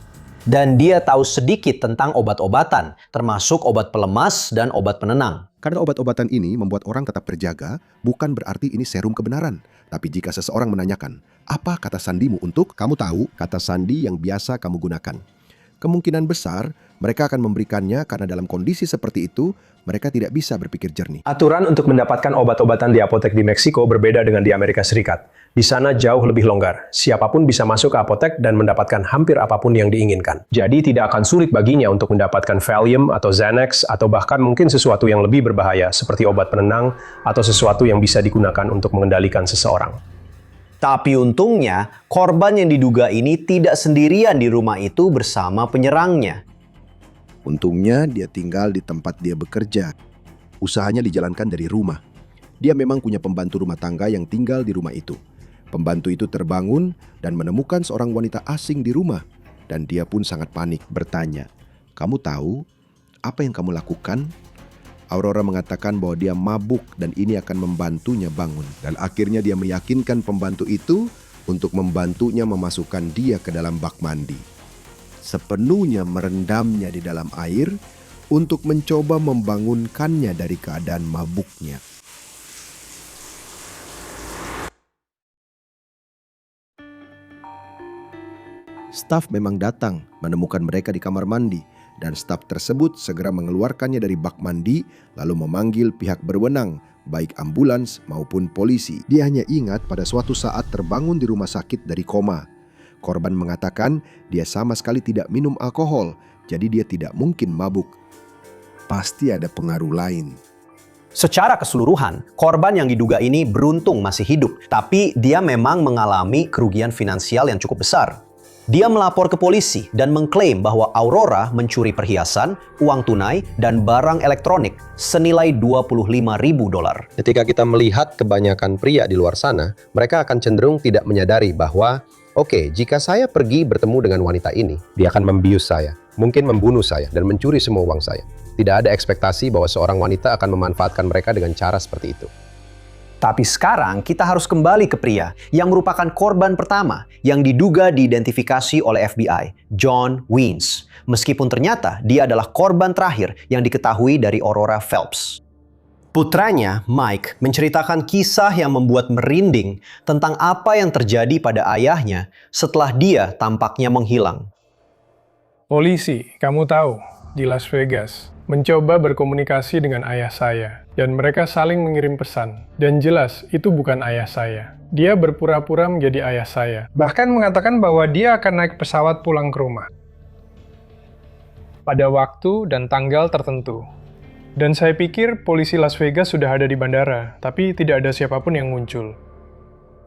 Dan dia tahu sedikit tentang obat-obatan, termasuk obat pelemas dan obat penenang. Karena obat-obatan ini membuat orang tetap terjaga, bukan berarti ini serum kebenaran. Tapi jika seseorang menanyakan, apa kata sandimu untuk, kamu tahu kata sandi yang biasa kamu gunakan. Kemungkinan besar mereka akan memberikannya karena dalam kondisi seperti itu, mereka tidak bisa berpikir jernih. Aturan untuk mendapatkan obat-obatan di apotek di Meksiko berbeda dengan di Amerika Serikat. Di sana jauh lebih longgar. Siapapun bisa masuk ke apotek dan mendapatkan hampir apapun yang diinginkan. Jadi tidak akan sulit baginya untuk mendapatkan Valium atau Xanax atau bahkan mungkin sesuatu yang lebih berbahaya seperti obat penenang atau sesuatu yang bisa digunakan untuk mengendalikan seseorang. Tapi untungnya, korban yang diduga ini tidak sendirian di rumah itu bersama penyerangnya. Untungnya dia tinggal di tempat dia bekerja. Usahanya dijalankan dari rumah. Dia memang punya pembantu rumah tangga yang tinggal di rumah itu. Pembantu itu terbangun dan menemukan seorang wanita asing di rumah. Dan dia pun sangat panik, bertanya, "Kamu tahu apa yang kamu lakukan?" Aurora mengatakan bahwa dia mabuk dan ini akan membantunya bangun. Dan akhirnya dia meyakinkan pembantu itu untuk membantunya memasukkan dia ke dalam bak mandi. Sepenuhnya merendamnya di dalam air untuk mencoba membangunkannya dari keadaan mabuknya. Staf memang datang menemukan mereka di kamar mandi dan staf tersebut segera mengeluarkannya dari bak mandi lalu memanggil pihak berwenang baik ambulans maupun polisi. Dia hanya ingat pada suatu saat terbangun di rumah sakit dari koma. Korban mengatakan dia sama sekali tidak minum alkohol, jadi dia tidak mungkin mabuk. Pasti ada pengaruh lain. Secara keseluruhan, korban yang diduga ini beruntung masih hidup, tapi dia memang mengalami kerugian finansial yang cukup besar. Dia melapor ke polisi dan mengklaim bahwa Aurora mencuri perhiasan, uang tunai, dan barang elektronik senilai $25.000. Ketika kita melihat kebanyakan pria di luar sana, mereka akan cenderung tidak menyadari bahwa oke, jika saya pergi bertemu dengan wanita ini, dia akan membius saya, mungkin membunuh saya, dan mencuri semua uang saya. Tidak ada ekspektasi bahwa seorang wanita akan memanfaatkan mereka dengan cara seperti itu. Tapi sekarang kita harus kembali ke pria yang merupakan korban pertama yang diduga diidentifikasi oleh FBI, John Wiens. Meskipun ternyata dia adalah korban terakhir yang diketahui dari Aurora Phelps. Putranya, Mike, menceritakan kisah yang membuat merinding tentang apa yang terjadi pada ayahnya setelah dia tampaknya menghilang. Polisi, kamu tahu, di Las Vegas, mencoba berkomunikasi dengan ayah saya. Dan mereka saling mengirim pesan. Dan jelas, itu bukan ayah saya. Dia berpura-pura menjadi ayah saya. Bahkan mengatakan bahwa dia akan naik pesawat pulang ke rumah. Pada waktu dan tanggal tertentu. Dan saya pikir polisi Las Vegas sudah ada di bandara, tapi tidak ada siapapun yang muncul.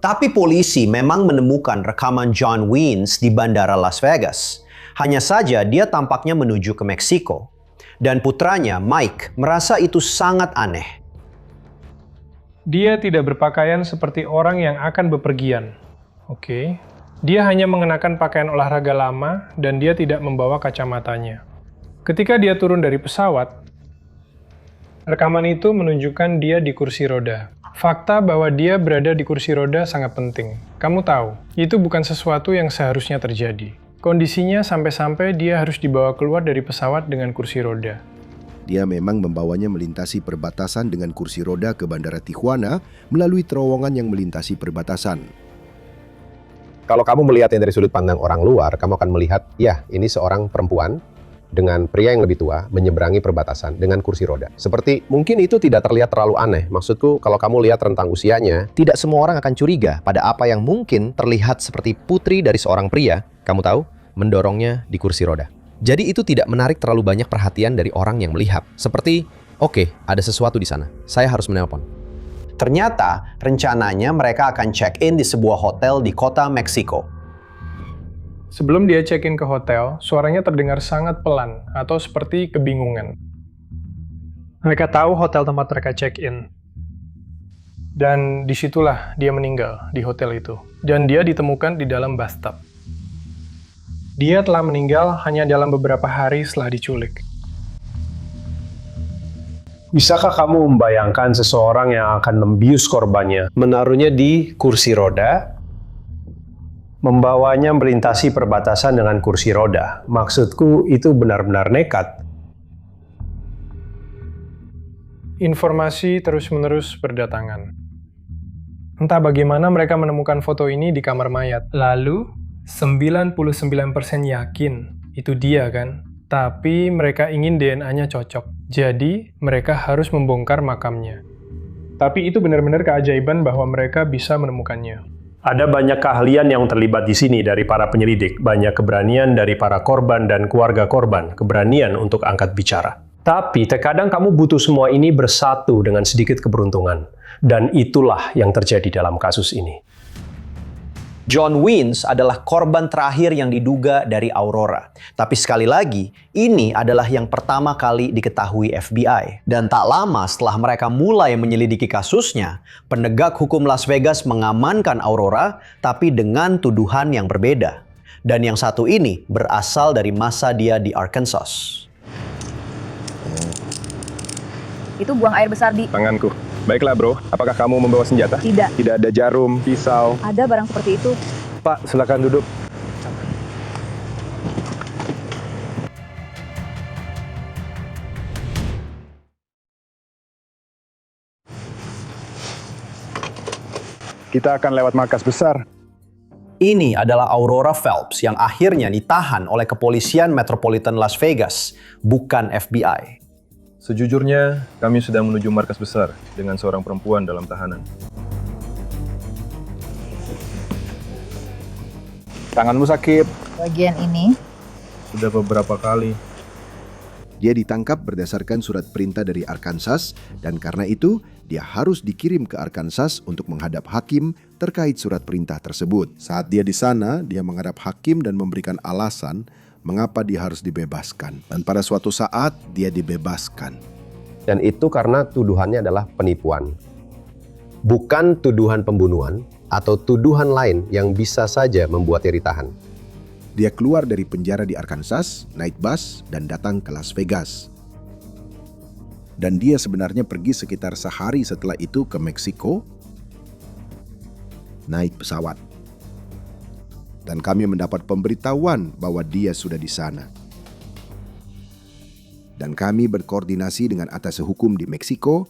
Tapi polisi memang menemukan rekaman John Wiens di bandara Las Vegas. Hanya saja dia tampaknya menuju ke Meksiko. Dan putranya, Mike, merasa itu sangat aneh. Dia tidak berpakaian seperti orang yang akan bepergian. Oke. Dia hanya mengenakan pakaian olahraga lama dan dia tidak membawa kacamatanya. Ketika dia turun dari pesawat, rekaman itu menunjukkan dia di kursi roda. Fakta bahwa dia berada di kursi roda sangat penting. Kamu tahu, itu bukan sesuatu yang seharusnya terjadi. Kondisinya sampai-sampai dia harus dibawa keluar dari pesawat dengan kursi roda. Dia memang membawanya melintasi perbatasan dengan kursi roda ke Bandara Tijuana melalui terowongan yang melintasi perbatasan. Kalau kamu melihatnya dari sudut pandang orang luar, kamu akan melihat, ya, ini seorang perempuan dengan pria yang lebih tua menyeberangi perbatasan dengan kursi roda. Seperti, mungkin itu tidak terlihat terlalu aneh. Maksudku, kalau kamu lihat rentang usianya, tidak semua orang akan curiga pada apa yang mungkin terlihat seperti putri dari seorang pria, kamu tahu, mendorongnya di kursi roda. Jadi itu tidak menarik terlalu banyak perhatian dari orang yang melihat. Seperti, oke, ada sesuatu di sana. Saya harus menelpon. Ternyata, rencananya mereka akan check-in di sebuah hotel di kota Meksiko. Sebelum dia check-in ke hotel, suaranya terdengar sangat pelan atau seperti kebingungan. Mereka tahu hotel tempat mereka check-in. Dan disitulah dia meninggal di hotel itu. Dan dia ditemukan di dalam bathtub. Dia telah meninggal hanya dalam beberapa hari setelah diculik. Bisakah kamu membayangkan seseorang yang akan membius korbannya, menaruhnya di kursi roda, membawanya melintasi perbatasan dengan kursi roda? Maksudku, itu benar-benar nekat. Informasi terus-menerus berdatangan. Entah bagaimana mereka menemukan foto ini di kamar mayat. Lalu, 99% yakin itu dia kan? Tapi mereka ingin DNA-nya cocok. Jadi, mereka harus membongkar makamnya. Tapi itu benar-benar keajaiban bahwa mereka bisa menemukannya. Ada banyak keahlian yang terlibat di sini dari para penyelidik, banyak keberanian dari para korban dan keluarga korban, keberanian untuk angkat bicara. Tapi terkadang kamu butuh semua ini bersatu dengan sedikit keberuntungan. Dan itulah yang terjadi dalam kasus ini. John Wins adalah korban terakhir yang diduga dari Aurora. Tapi sekali lagi, ini adalah yang pertama kali diketahui FBI. Dan tak lama setelah mereka mulai menyelidiki kasusnya, penegak hukum Las Vegas mengamankan Aurora, tapi dengan tuduhan yang berbeda. Dan yang satu ini berasal dari masa dia di Arkansas. Itu buang air besar di tanganku. Baiklah bro, apakah kamu membawa senjata? Tidak. Tidak ada jarum, pisau. Ada barang seperti itu. Pak, silakan duduk. Kita akan lewat markas besar. Ini adalah Aurora Phelps yang akhirnya ditahan oleh kepolisian Metropolitan Las Vegas, bukan FBI. Sejujurnya, kami sedang menuju markas besar dengan seorang perempuan dalam tahanan. Tanganmu sakit. Bagian ini. Sudah beberapa kali. Dia ditangkap berdasarkan surat perintah dari Arkansas dan karena itu dia harus dikirim ke Arkansas untuk menghadap hakim terkait surat perintah tersebut. Saat dia di sana, dia menghadap hakim dan memberikan alasan mengapa dia harus dibebaskan. Dan pada suatu saat, dia dibebaskan. Dan itu karena tuduhannya adalah penipuan. Bukan tuduhan pembunuhan atau tuduhan lain yang bisa saja membuatnya ditahan. Dia keluar dari penjara di Arkansas, naik bus, dan datang ke Las Vegas. Dan dia sebenarnya pergi sekitar sehari setelah itu ke Meksiko, naik pesawat. Dan kami mendapat pemberitahuan bahwa dia sudah di sana. Dan kami berkoordinasi dengan atas hukum di Meksiko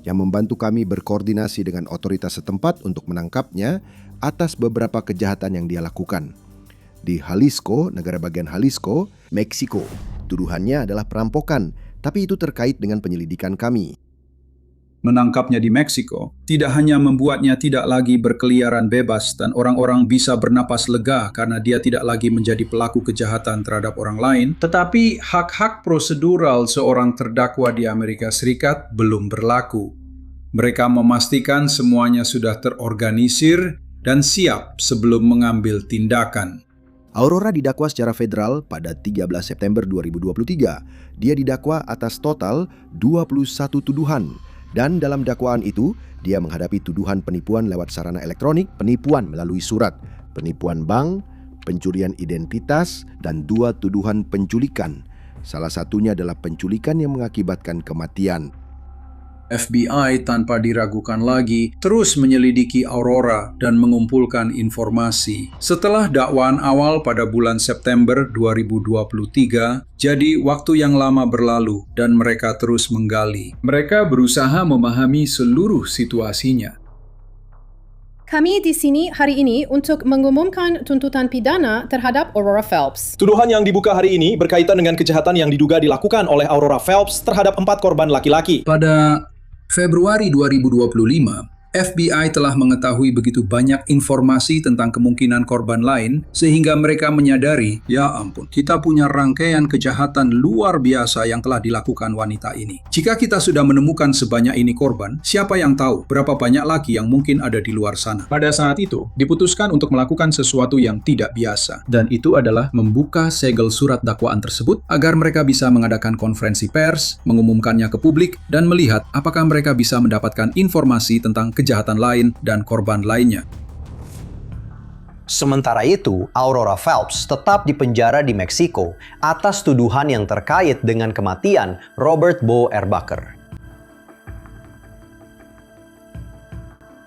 yang membantu kami berkoordinasi dengan otoritas setempat untuk menangkapnya atas beberapa kejahatan yang dia lakukan. Di Jalisco, negara bagian Jalisco, Meksiko, tuduhannya adalah perampokan, tapi itu terkait dengan penyelidikan kami. Menangkapnya di Meksiko tidak hanya membuatnya tidak lagi berkeliaran bebas dan orang-orang bisa bernapas lega karena dia tidak lagi menjadi pelaku kejahatan terhadap orang lain, tetapi hak-hak prosedural seorang terdakwa di Amerika Serikat belum berlaku. Mereka memastikan semuanya sudah terorganisir dan siap sebelum mengambil tindakan. Aurora didakwa secara federal pada 13 September 2023. Dia didakwa atas total 21 tuduhan. Dan dalam dakwaan itu, dia menghadapi tuduhan penipuan lewat sarana elektronik, penipuan melalui surat, penipuan bank, pencurian identitas, dan 2 tuduhan penculikan. Salah satunya adalah penculikan yang mengakibatkan kematian. FBI tanpa diragukan lagi terus menyelidiki Aurora dan mengumpulkan informasi. Setelah dakwaan awal pada bulan September 2023, jadi waktu yang lama berlalu dan mereka terus menggali. Mereka berusaha memahami seluruh situasinya. Kami di sini hari ini untuk mengumumkan tuntutan pidana terhadap Aurora Phelps. Tuduhan yang dibuka hari ini berkaitan dengan kejahatan yang diduga dilakukan oleh Aurora Phelps terhadap 4 korban laki-laki. Pada Februari 2025, FBI telah mengetahui begitu banyak informasi tentang kemungkinan korban lain sehingga mereka menyadari, ya ampun, kita punya rangkaian kejahatan luar biasa yang telah dilakukan wanita ini. Jika kita sudah menemukan sebanyak ini korban, siapa yang tahu berapa banyak lagi yang mungkin ada di luar sana? Pada saat itu, diputuskan untuk melakukan sesuatu yang tidak biasa, dan itu adalah membuka segel surat dakwaan tersebut agar mereka bisa mengadakan konferensi pers, mengumumkannya ke publik, dan melihat apakah mereka bisa mendapatkan informasi tentang kejahatan lain dan korban lainnya. Sementara itu, Aurora Phelps tetap dipenjara di Meksiko atas tuduhan yang terkait dengan kematian Robert Bo Erbacher.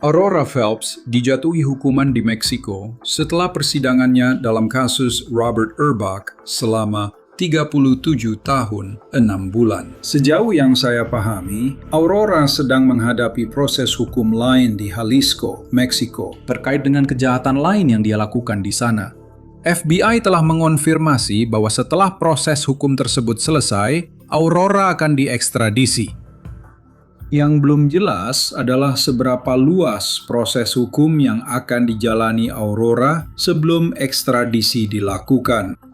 Aurora Phelps dijatuhi hukuman di Meksiko setelah persidangannya dalam kasus Robert Erbach selama 37 tahun 6 bulan. Sejauh yang saya pahami, Aurora sedang menghadapi proses hukum lain di Jalisco, Meksiko, terkait dengan kejahatan lain yang dia lakukan di sana. FBI telah mengonfirmasi bahwa setelah proses hukum tersebut selesai, Aurora akan diekstradisi. Yang belum jelas adalah seberapa luas proses hukum yang akan dijalani Aurora sebelum ekstradisi dilakukan.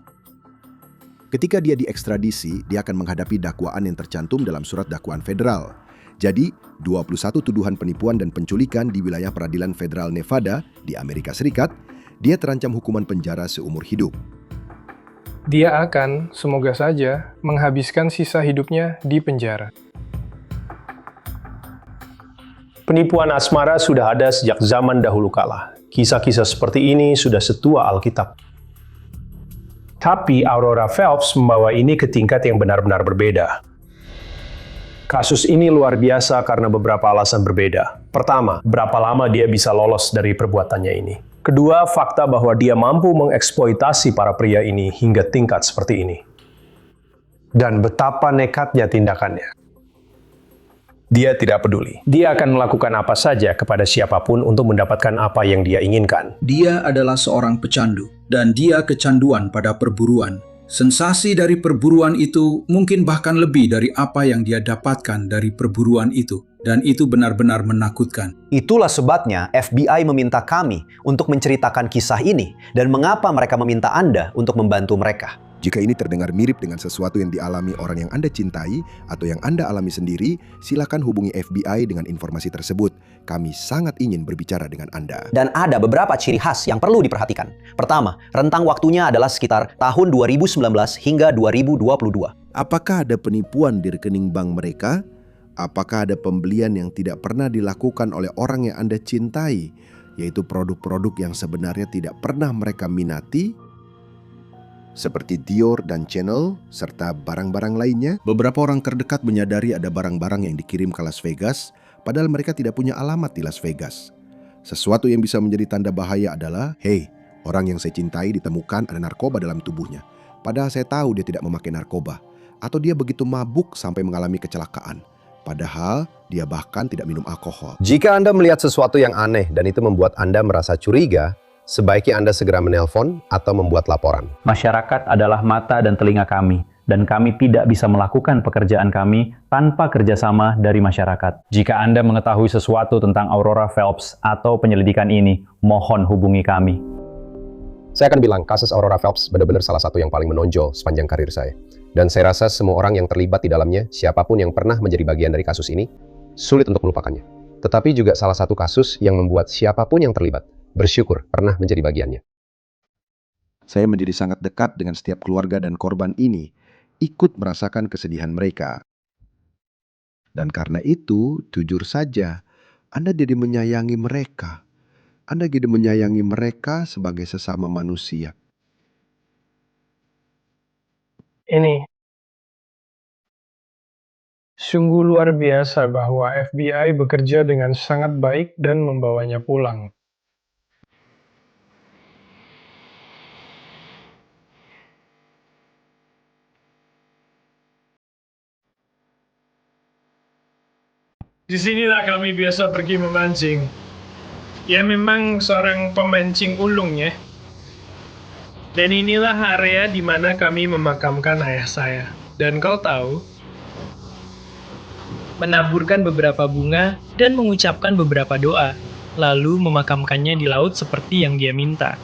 Ketika dia diekstradisi, dia akan menghadapi dakwaan yang tercantum dalam surat dakwaan federal. Jadi, 21 tuduhan penipuan dan penculikan di wilayah peradilan federal Nevada di Amerika Serikat, dia terancam hukuman penjara seumur hidup. Dia akan, semoga saja, menghabiskan sisa hidupnya di penjara. Penipuan asmara sudah ada sejak zaman dahulu kala. Kisah-kisah seperti ini sudah setua Alkitab. Tapi Aurora Phelps membawa ini ke tingkat yang benar-benar berbeda. Kasus ini luar biasa karena beberapa alasan berbeda. Pertama, berapa lama dia bisa lolos dari perbuatannya ini. Kedua, fakta bahwa dia mampu mengeksploitasi para pria ini hingga tingkat seperti ini. Dan betapa nekatnya tindakannya. Dia tidak peduli. Dia akan melakukan apa saja kepada siapapun untuk mendapatkan apa yang dia inginkan. Dia adalah seorang pecandu, dan dia kecanduan pada perburuan. Sensasi dari perburuan itu mungkin bahkan lebih dari apa yang dia dapatkan dari perburuan itu. Dan itu benar-benar menakutkan. Itulah sebabnya FBI meminta kami untuk menceritakan kisah ini dan mengapa mereka meminta Anda untuk membantu mereka. Jika ini terdengar mirip dengan sesuatu yang dialami orang yang Anda cintai atau yang Anda alami sendiri, silakan hubungi FBI dengan informasi tersebut. Kami sangat ingin berbicara dengan Anda. Dan ada beberapa ciri khas yang perlu diperhatikan. Pertama, rentang waktunya adalah sekitar tahun 2019 hingga 2022. Apakah ada penipuan di rekening bank mereka? Apakah ada pembelian yang tidak pernah dilakukan oleh orang yang Anda cintai, yaitu produk-produk yang sebenarnya tidak pernah mereka minati? Seperti Dior dan Chanel, serta barang-barang lainnya. Beberapa orang terdekat menyadari ada barang-barang yang dikirim ke Las Vegas, padahal mereka tidak punya alamat di Las Vegas. Sesuatu yang bisa menjadi tanda bahaya adalah, hey, orang yang saya cintai ditemukan ada narkoba dalam tubuhnya. Padahal saya tahu dia tidak memakai narkoba. Atau dia begitu mabuk sampai mengalami kecelakaan. Padahal dia bahkan tidak minum alkohol. Jika Anda melihat sesuatu yang aneh dan itu membuat Anda merasa curiga, sebaiknya Anda segera menelpon atau membuat laporan. Masyarakat adalah mata dan telinga kami, dan kami tidak bisa melakukan pekerjaan kami tanpa kerjasama dari masyarakat. Jika Anda mengetahui sesuatu tentang Aurora Phelps atau penyelidikan ini, mohon hubungi kami. Saya akan bilang, kasus Aurora Phelps benar-benar salah satu yang paling menonjol sepanjang karir saya. Dan saya rasa semua orang yang terlibat di dalamnya, siapapun yang pernah menjadi bagian dari kasus ini, sulit untuk melupakannya. Tetapi juga salah satu kasus yang membuat siapapun yang terlibat bersyukur pernah menjadi bagiannya. Saya menjadi sangat dekat dengan setiap keluarga dan korban ini, ikut merasakan kesedihan mereka. Dan karena itu, jujur saja, Anda jadi menyayangi mereka. Anda jadi menyayangi mereka sebagai sesama manusia. Ini sungguh luar biasa bahwa FBI bekerja dengan sangat baik dan membawanya pulang. Di sinilah kami biasa pergi memancing. Ya memang seorang pemancing ulung ya. Dan inilah area di mana kami memakamkan ayah saya. Dan kau tahu, menaburkan beberapa bunga, dan mengucapkan beberapa doa, lalu memakamkannya di laut seperti yang dia minta.